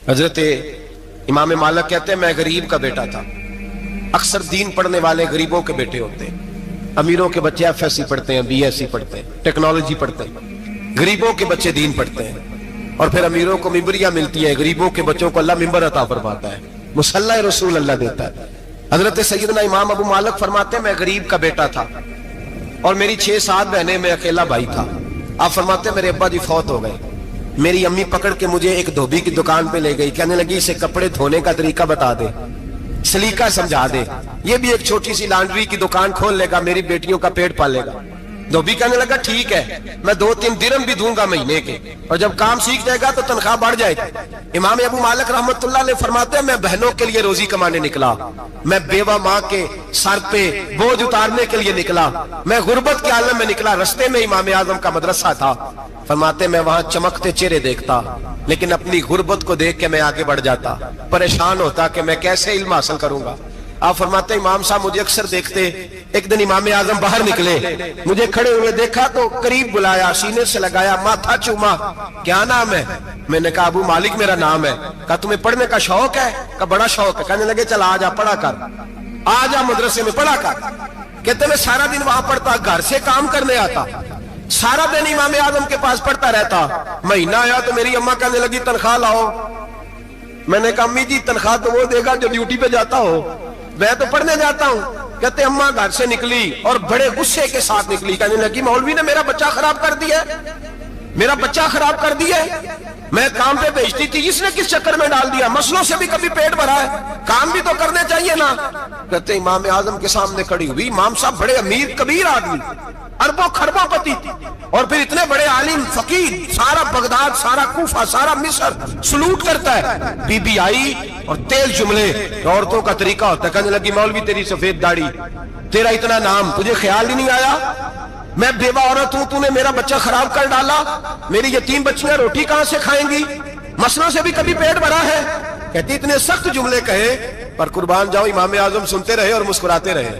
حضرت امام مالک کہتے ہیں میں غریب کا بیٹا تھا. اکثر دین پڑھنے والے غریبوں کے بیٹے ہوتے ہیں. امیروں کے بچے ایف ایس سی پڑھتے ہیں, بی ایس سی پڑھتے ہیں, ٹیکنالوجی پڑھتے ہیں. غریبوں کے بچے دین پڑھتے ہیں اور پھر امیروں کو ممبریاں ملتی ہیں. غریبوں کے بچوں کو اللہ ممبر عطا فرماتا ہے, مصلی رسول اللہ دیتا ہے. حضرت سیدنا امام ابو مالک فرماتے ہیں میں غریب کا بیٹا تھا اور میری 6-7 بہنیں, میں اکیلا بھائی تھا. آپ فرماتے ہیں میرے ابا جی فوت ہو گئے. میری امی پکڑ کے مجھے ایک دھوبی کی دکان پہ لے گئی, کہنے لگی اسے کپڑے دھونے کا طریقہ بتا دے, سلیقہ سمجھا دے, یہ بھی ایک چھوٹی سی لانڈری کی دکان کھول لے گا, میری بیٹیوں کا پیٹ پالے گا. دھوبی کہنے لگا ٹھیک ہے, میں 2-3 درہم بھی دوں گا مہینے کے, اور جب کام سیکھ جائے گا تو تنخواہ بڑھ جائے گی. امام ابو مالک رحمت اللہ علیہ فرماتے ہیں میں بہنوں کے لیے روزی کمانے نکلا, میں بیوہ ماں کے سر پہ بوجھ اتارنے کے لیے نکلا, میں غربت کے عالم میں نکلا. رستے میں امام اعظم کا مدرسہ تھا. فرماتے میں وہاں چمکتے چہرے دیکھتا, لیکن اپنی غربت کو دیکھ کے میں آگے بڑھ جاتا, پریشان ہوتا کہ میں کیسے علم حاصل کروں گا. آپ فرماتے امام صاحب مجھے اکثر دیکھتے. ایک دن امام اعظم باہر نکلے, مجھے کھڑے ہوئے دیکھا تو قریب بلایا, سینے سے لگایا, ماتھا چوما. کیا نام ہے؟ میں نے کہا ابو مالک میرا نام ہے. کہا تمہیں پڑھنے کا شوق ہے؟ کہا بڑا شوق ہے. کہنے لگے چل آ جا پڑھا کر, آ جا مدرسے میں پڑھا کر. کہتے میں سارا دن وہاں پڑھتا, گھر سے کام کرنے آتا, سارا دن امام اعظم کے پاس پڑھتا رہتا. مہینہ آیا تو میری اماں کہنے لگی تنخواہ لاؤ. میں نے کہا امی جی تنخواہ تو وہ دے گا جو ڈیوٹی پہ جاتا ہو, میں تو پڑھنے جاتا ہوں. کہتے اماں گھر سے نکلی اور بڑے غصے کے ساتھ نکلی, کہنے لگی مولوی نے میرا بچہ خراب کر دیا, میرا بچہ خراب کر دیا. میں کام پہ بھیجتی تھی, اس نے کس چکر میں ڈال دیا, مسلوں سے بھی کبھی پیٹ بھرا ہے, کام بھی تو کرنے چاہیے نا. کہتے امام اعظم کے سامنے کھڑی ہوئی. امام صاحب بڑے امیر کبیر آدمی, اربوں خربوں پتی, اور پھر اتنے بڑے عالم فقیر, سارا بغداد, سارا کوفہ, سارا مصر سلوٹ کرتا ہے. بی بی آئی اور تیل جملے عورتوں کا طریقہ ہوتا ہے. کہنے لگی مولوی تیری سفید داڑھی, تیرا اتنا نام, تجھے خیال ہی نہیں آیا میں بیوہ عورت ہوں, تو نے میرا بچہ خراب کر ڈالا, میری یتیم بچیاں روٹی کہاں سے کھائیں گی, مسلوں سے بھی کبھی پیٹ بھرا ہے. کہتی اتنے سخت جملے کہے پر قربان جاؤ امام اعظم سنتے رہے اور مسکراتے رہے.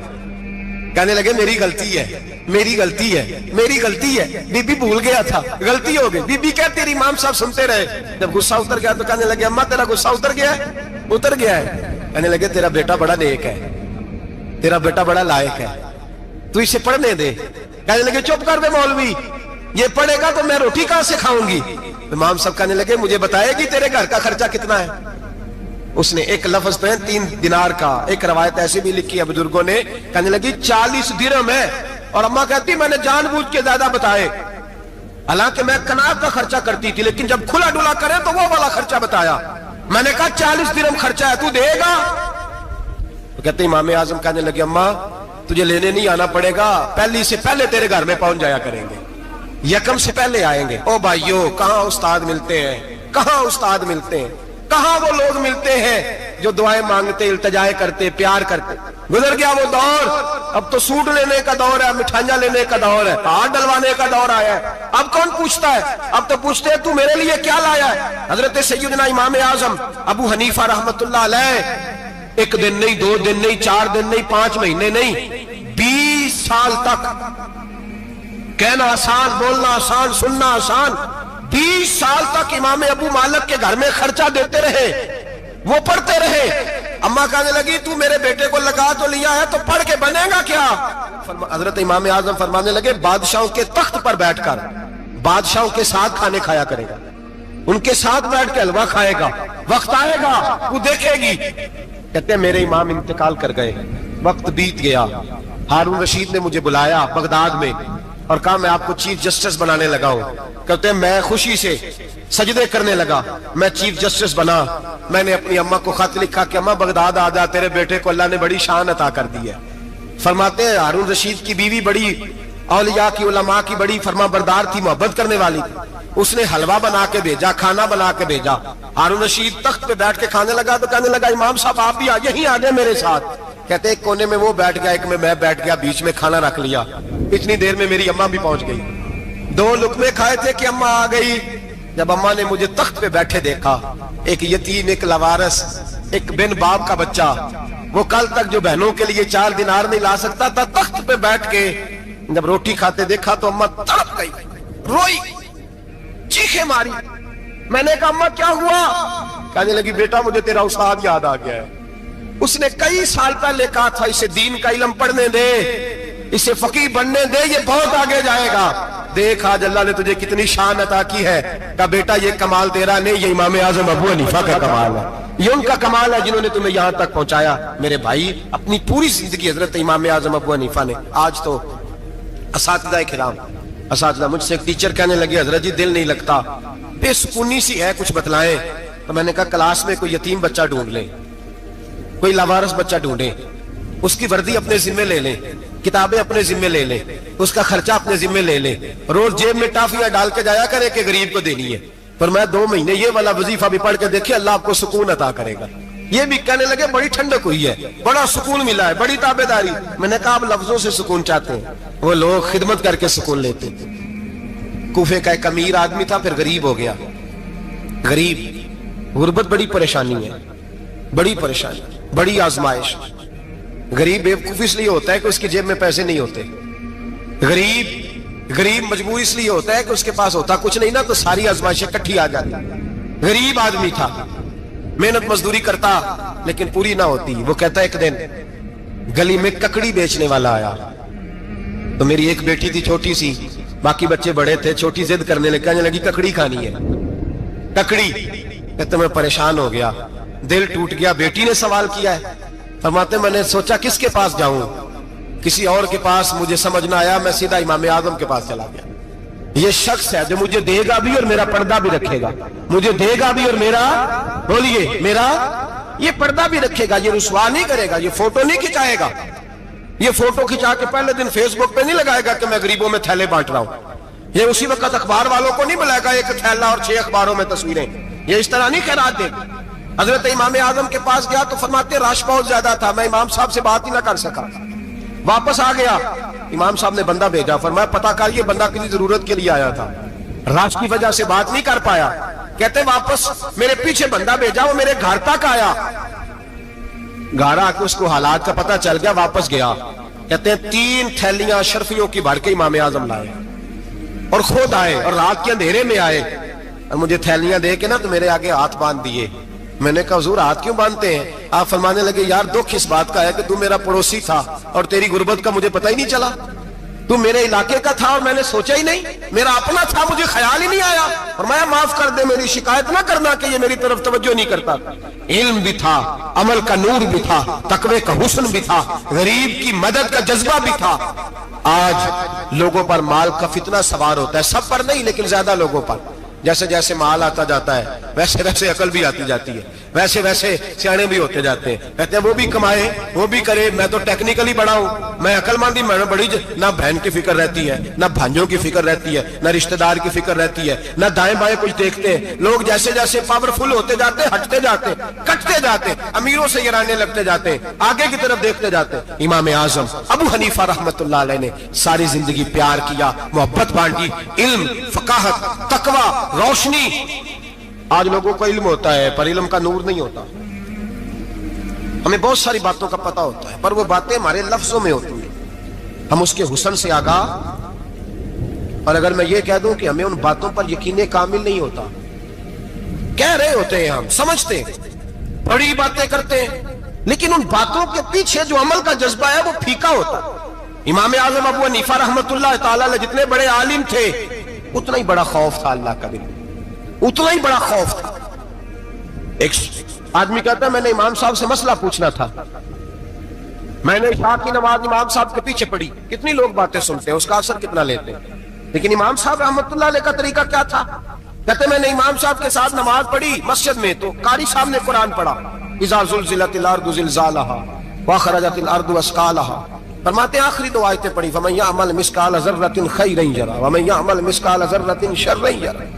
کہنے لگے میری غلطی ہے, میری غلطی ہے, میری غلطی ہے, بی بی بھول گیا تھا, غلطی ہو گئی. بی بی کہتے تیری امام صاحب سنتے رہے. جب غصہ اتر گیا تو کہنے لگے اماں تیرا غصہ اتر گیا ہے؟ اتر گیا ہے. کہنے لگے تیرا بیٹا بڑا نیک ہے, تیرا بیٹا بڑا لائق ہے, تو اسے پڑھنے دے. کہنے لگے چپ کر دے مولوی, یہ پڑھے گا تو میں روٹی کہاں سے کھاؤں گی. امام صاحب کہنے لگے مجھے بتائے گی تیرے گھر کا خرچہ کتنا ہے. اس نے ایک لفظ پہ 3 دینار کا, ایک روایت ایسی بھی لکھی ہے بزرگوں نے, کہنے لگی 40 درہم ہے. اور اماں کہتی میں نے جان بوجھ کے زیادہ بتائے, حالانکہ میں کنات کا خرچہ کرتی تھی, لیکن جب کھلا ڈلا کرے تو وہ والا خرچہ بتایا. میں نے کہا 40 درہم خرچہ ہے, تو دے گا؟ تو کہتے امام اعظم کہنے لگے اماں تجھے لینے نہیں آنا پڑے گا, پہلی سے پہلے تیرے گھر میں پہنچ جایا کریں گے, یکم سے پہلے آئیں گے. او بھائیو کہاں استاد ملتے ہیں, کہاں استاد ملتے ہیں, کہاں وہ لوگ ملتے ہیں جو دعائیں مانگتے, التجائے کرتے, پیار کرتے. گزر گیا وہ دور, اب تو سوٹ لینے کا دور ہے, مٹھائیاں لینے کا دور ہے, ہاتھ ڈلوانے کا دور آیا ہے. اب کون پوچھتا ہے, اب تو پوچھتے ہیں تو میرے لیے کیا لایا ہے. حضرت سیدنا امام اعظم ابو حنیفہ رحمت اللہ علیہ 1 دن نہیں, 2 دن نہیں, 4 دن نہیں, 5 مہینے نہیں, 20 سال تک, کہنا آسان, بولنا آسان, سننا آسان, 20 سال تک امام ابو مالک کے گھر میں خرچہ دیتے رہے, وہ پڑھتے رہے. اماں کہنے لگی تو میرے بیٹے کو لگا تو لیا ہے, تو پڑھ کے بنے گا کیا. حضرت امام اعظم فرمانے لگے بادشاہوں کے تخت پر بیٹھ کر بادشاہوں کے ساتھ کھانے کھایا کرے گا, ان کے ساتھ بیٹھ کے حلوہ کھائے گا, وقت آئے گا وہ دیکھے گی. کہتے ہیں میرے امام انتقال کر گئے, وقت بیت گیا. ہارون رشید نے مجھے بلایا بغداد میں اور کہا میں آپ کو چیف جسٹس بنانے لگا ہوں. کہتے ہیں میں خوشی سے سجدے کرنے لگا, میں چیف جسٹس بنا. میں نے اپنی اماں کو خط لکھا کہ اماں بغداد آ جا, تیرے بیٹے کو اللہ نے بڑی شان عطا کر دی ہے. فرماتے ہیں ہارون رشید کی بیوی بڑی اولیاء کی, علماء کی بڑی فرما بردار تھی, محبت کرنے والی تھی. اس نے حلوہ بنا کے بھیجا, کھانا بنا کے بھیجا. ہارون رشید تخت پہ بیٹھ کے کھانے لگا تو کہنے لگا امام صاحب آپ بھی یہیں آ جائیں میرے ساتھ. کہتے ایک کونے میں وہ بیٹھ گیا, ایک میں بیٹھ گیا, بیچ میں کھانا رکھ لیا. اتنی دیر میں میری اماں بھی پہنچ گئی. 2 لقمے کھائے تھے کہ اماں آ گئی. جب اماں نے مجھے تخت پہ بیٹھے دیکھا, ایک یتیم, ایک لاوارث, ایک بن باپ کا بچہ, وہ کل تک جو بہنوں کے لیے 4 دینار نہیں لا سکتا تھا, تخت پہ بیٹھ کے جب روٹی کھاتے دیکھا تو اماں تڑپ گئی, روئی, چیخیں ماری. میں نے کہا اماں کیا ہوا؟ کہنے لگی بیٹا مجھے تیرا استاد یاد آ گیا ہے، اس نے کئی سال پہلے کہا تھا اسے دین کا علم پڑھنے دے، اسے فقیہ بننے دے، یہ بہت آگے جائے گا۔ دیکھ آج اللہ نے تجھے کتنی شان عطا کی ہے۔ کہا بیٹا یہ کمال تیرا نہیں، یہ امام اعظم ابو حنیفہ کا کمال ہے، یہ ان کا کمال ہے جنہوں نے تمہیں یہاں تک پہنچایا۔ میرے بھائی اپنی پوری زندگی حضرت امام اعظم ابو حنیفہ نے، آج تو اساتذہ کرام، اساتذہ مجھ سے ایک ٹیچر کہنے لگے حضرت جی دل نہیں لگتا، بے سکونی سی ہے، کچھ بتلائیں۔ تو میں نے کہا کلاس میں کوئی یتیم بچہ ڈھونڈ لیں، کوئی لاوارث بچہ ڈھونڈیں، اس کی وردی اپنے ذمے لے لیں، کتابیں اپنے ذمے لے لیں، اس کا خرچہ اپنے ذمے لے لیں، روز جیب میں ٹافیاں ڈال کے جایا کرے کہ غریب کو دینی ہے، پر میں 2 مہینے یہ والا وظیفہ بھی پڑھ کے دیکھے، اللہ آپ کو سکون عطا کرے گا۔ یہ بھی کہنے لگے بڑی ٹھنڈک ہوئی ہے، بڑا سکون ملا ہے، بڑی تابعداری۔ میں نے کہا آپ لفظوں سے سکون چاہتے ہیں، وہ لوگ خدمت کر کے سکون لیتے تھے۔ کوفے کا ایک امیر آدمی تھا، پھر غریب ہو گیا۔ غریب، غربت بڑی پریشانی ہے، بڑی پریشانی، بڑی آزمائش۔ غریب بیوقوف اس لیے ہوتا ہے کہ اس کی جیب میں پیسے نہیں ہوتے، غریب مجبور اس لیے ہوتا ہے کہ اس کے پاس ہوتا کچھ نہیں نا، تو ساری آزمائشیں اکٹھی آ جاتی۔ غریب آدمی تھا، محنت مزدوری کرتا لیکن پوری نہ ہوتی۔ وہ کہتا ایک دن گلی میں ککڑی بیچنے والا آیا، تو میری ایک بیٹی تھی چھوٹی سی، باقی بچے بڑے تھے، چھوٹی ضد کرنے لگی، کہنے لگی ککڑی کھانی ہے، ککڑی۔ کہتے میں پریشان ہو گیا، دل ٹوٹ گیا، بیٹی نے سوال کیا ہے۔ فرماتے میں نے سوچا کس کے پاس جاؤں، کسی اور کے پاس مجھے سمجھ نہ آیا، میں سیدھا امام اعظم کے پاس چلا گیا۔ یہ شخص ہے جو مجھے دے گا بھی اور میرا پردہ بھی رکھے گا، مجھے دے گا بھی اور میرا، بولیے، میرا یہ پردہ بھی رکھے گا، یہ رسوا نہیں کرے گا، یہ فوٹو نہیں کھچائے گا، یہ فوٹو کھچا کے پہلے دن فیس بک پہ نہیں لگائے گا کہ میں غریبوں میں تھیلے بانٹ رہا ہوں، یہ اسی وقت اخبار والوں کو نہیں بلائے گا ایک تھیلا اور 6 اخباروں میں تصویریں، یہ اس طرح نہیں خیرات دے گا۔ حضرت امام اعظم کے پاس گیا تو فرماتے رش بہت زیادہ تھا، میں امام صاحب سے بات ہی نہ کر سکا، واپس آ گیا۔ امام صاحب نے بندہ بھیجا، فرمایا پتہ کر یہ بندہ کسی ضرورت کے لیے آیا تھا، رش کی وجہ سے بات نہیں کر پایا۔ کہتے واپس میرے پیچھے بندہ بھیجا، وہ میرے گھر تک آیا، گھر آ کے اس کو حالات کا پتہ چل گیا، واپس گیا۔ کہتے ہیں 3 تھیلیاں اشرفیوں کی بھر کے امام اعظم لائے اور خود آئے اور رات کے اندھیرے میں آئے اور مجھے تھیلیاں دے کے نا تو میرے آگے ہاتھ باندھ دیے۔ میں نے کہا حضور ہاتھ کیوں باندھتے ہیں؟ آپ فرمانے لگے یار دکھ اس بات کا ہے کہ تو میرا پڑوسی تھا اور تیری غربت کا مجھے پتہ ہی نہیں چلا، تو میرے علاقے کا تھا اور میں نے سوچا ہی نہیں، میرا اپنا تھا مجھے خیال ہی نہیں آیا۔ فرمایا معاف کر دے، میری شکایت نہ کرنا کہ یہ میری طرف توجہ نہیں کرتا۔ علم بھی تھا، عمل کا نور بھی تھا، تقوی کا حسن بھی تھا، غریب کی مدد کا جذبہ بھی تھا۔ آج لوگوں پر مال کا فتنہ سوار ہوتا ہے، سب پر نہیں لیکن زیادہ لوگوں پر۔ جیسے جیسے مال آتا جاتا ہے ویسے ویسے عقل بھی آتی جاتی ہے، ویسے ویسے سیانے بھی ہوتے جاتے ہیں۔ کہتے ہیں وہ بھی کمائے وہ بھی کرے، میں تو ٹیکنیکلی بڑا ہوں، میں عقل مندی، میں نے بڑی نہ بہن کی فکر رہتی ہے، نہ بھانجوں کی فکر رہتی ہے، نہ رشتہ دار کی فکر رہتی ہے، نہ دائیں بائیں کچھ دیکھتے ہیں۔ لوگ جیسے جیسے پاورفل ہوتے جاتے ہیں، ہٹتے جاتے ہیں، کٹتے جاتے ہیں، امیروں سے گرانے لگتے جاتے ہیں، آگے کی طرف دیکھتے جاتے ہیں۔ امام اعظم ابو حنیفہ رحمت اللہ علیہ نے ساری زندگی پیار کیا، محبت بانٹی، علم، فقاہت، تقوی، روشنی۔ آج لوگوں کو علم ہوتا ہے پر علم کا نور نہیں ہوتا، ہمیں بہت ساری باتوں کا پتہ ہوتا ہے پر وہ باتیں ہمارے لفظوں میں ہوتی ہیں، ہم اس کے حسن سے آگاہ۔ اور اگر میں یہ کہہ دوں کہ ہمیں ان باتوں پر یقین کامل نہیں ہوتا، کہہ رہے ہوتے ہیں، ہم سمجھتے ہیں، بڑی باتیں کرتے ہیں، لیکن ان باتوں کے پیچھے جو عمل کا جذبہ ہے وہ پھیکا ہوتا ہے۔ امام اعظم ابو حنیفہ رحمت اللہ تعالیٰ علیہ جتنے بڑے عالم تھے اتنا ہی بڑا خوف تھا اللہ کا بھی، اتنا ہی بڑا خوف تھا۔ ایک آدمی کہتا ہے میں نے امام صاحب سے مسئلہ پوچھنا تھا، میں نے عشاء کی نماز امام صاحب کے پیچھے پڑھی، کتنی لوگ باتیں سنتے ہیں، اس کا اثر کتنا لیتے ہیں، لیکن امام صاحب رحمت اللہ علیہ کا طریقہ کیا تھا؟ کہتے میں نے امام صاحب کے ساتھ نماز پڑھی مسجد میں، تو قاری صاحب نے قرآن پڑھا، اذا زلزلت الارض زلزالها واخرجت الارض اثقالها، فرماتے ہیں آخری 2 آیتیں پڑھی، فمن يعمل مثقال ذرة خيرا يره ومن يعمل مثقال ذرة شرا يره۔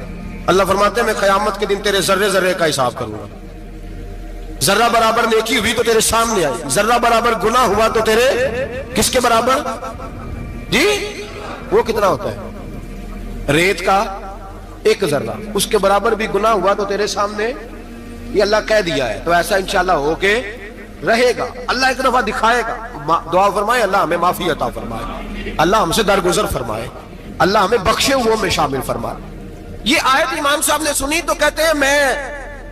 اللہ فرماتے ہیں میں قیامت کے دن تیرے ذرے ذرے کا حساب کروں گا، ذرہ برابر نیکی ہوئی تو تیرے سامنے آئی، ذرہ برابر گناہ ہوا تو تیرے کس کے برابر؟ جی وہ کتنا ہوتا ہے؟ ریت کا 1 ذرہ، اس کے برابر بھی گناہ ہوا تو تیرے سامنے، یہ اللہ کہہ دیا ہے، تو ایسا انشاءاللہ ہو کے رہے گا۔ اللہ ایک دفعہ دکھائے گا، دعا فرمائے اللہ ہمیں معافی عطا فرمائے، اللہ ہم سے درگزر فرمائے، اللہ ہمیں بخشے ہوئوں میں شامل فرمائے۔ یہ آیت امام صاحب نے سنی تو کہتے ہیں میں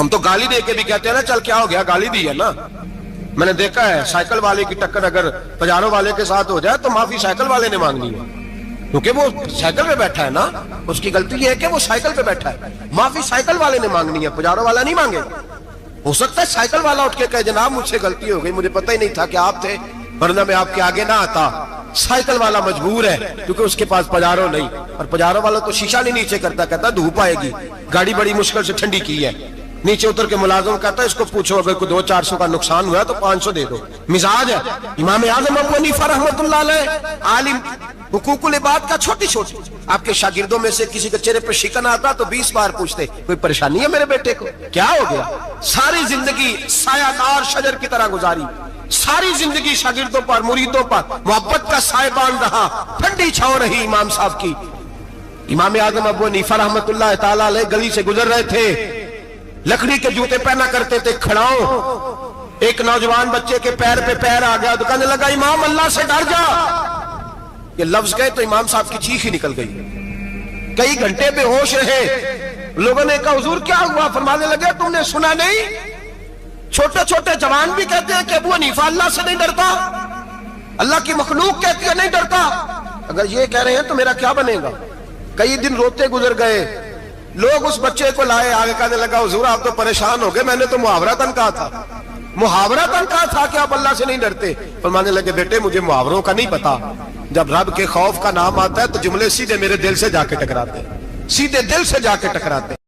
ہم تو گالی دے کے بھی کہتے ہیں نا چل کیا ہو گیا, گالی دی ہے نا. میں نے دیکھا ہے سائیکل والے کی ٹکر اگر پجارو والے کے ساتھ ہو جائے تو معافی سائیکل والے نے مانگنی ہے, کیونکہ وہ سائیکل پہ بیٹھا ہے نا, اس کی غلطی یہ ہے کہ وہ سائیکل پہ بیٹھا ہے. معافی سائیکل والے نے مانگنی ہے, پجارو والا نہیں مانگے. ہو سکتا ہے سائیکل والا اٹھ کے کہے جناب مجھ سے غلطی ہو گئی, مجھے پتہ ہی نہیں تھا کہ آپ تھے, ورنہ میں آپ کے آگے نہ آتا. سائیکل والا مجبور ہے کیونکہ اس کے پاس پجارو نہیں, اور پجارو والا تو شیشہ نہیں نیچے کرتا, کہتا دھوپ آئے گی, گاڑی بڑی مشکل سے ٹھنڈی کی ہے. نیچے اتر کے ملازم کہتا ہے اس کو پوچھو اگر کوئی 200-400 کا نقصان ہوا تو 500 دے دو. مزاج ہے. امام اعظم ابو حنیفہ رحمۃ اللہ علیہ عالم, حقوق العباد کا چھوٹی چھوٹی, آپ کے شاگردوں میں سے کسی کے چہرے پر شکن آتا تو 20 بار پوچھتے کوئی پریشانی ہے میرے بیٹے کو, کیا ہو گیا. ساری زندگی سایہ دار شجر کی طرح گزاری, ساری زندگی شاگردوں پر مریدوں پر محبت کا سائبان رہا, ٹھنڈی چھاؤں رہی امام صاحب کی. امام اعظم ابو حنیفہ رحمۃ اللہ تعالی علیہ گلی سے گزر رہے تھے, لکڑی کے جوتے پہنا کرتے تھے کھڑاؤں. ایک نوجوان بچے کے پیر پہ پیر آ گیا تو کہنے لگا امام اللہ سے ڈر جا. یہ لفظ گئے تو امام صاحب کی چیخ ہی نکل گئی. کئی گھنٹے بے ہوش رہے. لوگوں نے کہا حضور کیا ہوا؟ فرمانے لگے تم نے سنا نہیں, چھوٹے چھوٹے جوان بھی کہتے ہیں کہ ابو حنیفہ اللہ سے نہیں ڈرتا, اللہ کی مخلوق کہتی ہے نہیں ڈرتا. اگر یہ کہہ رہے ہیں تو میرا کیا بنے گا. کئی دن روتے گزر گئے. لوگ اس بچے کو لائے, آگے کہنے لگا حضور آپ تو پریشان ہو گئے, میں نے تو محاورتاً کہا تھا, محاورتاً کہا تھا کہ آپ اللہ سے نہیں ڈرتے. فرمانے لگے بیٹے مجھے محاوروں کا نہیں پتا, جب رب کے خوف کا نام آتا ہے تو جملے سیدھے میرے دل سے جا کے ٹکراتے, سیدھے دل سے جا کے ٹکراتے.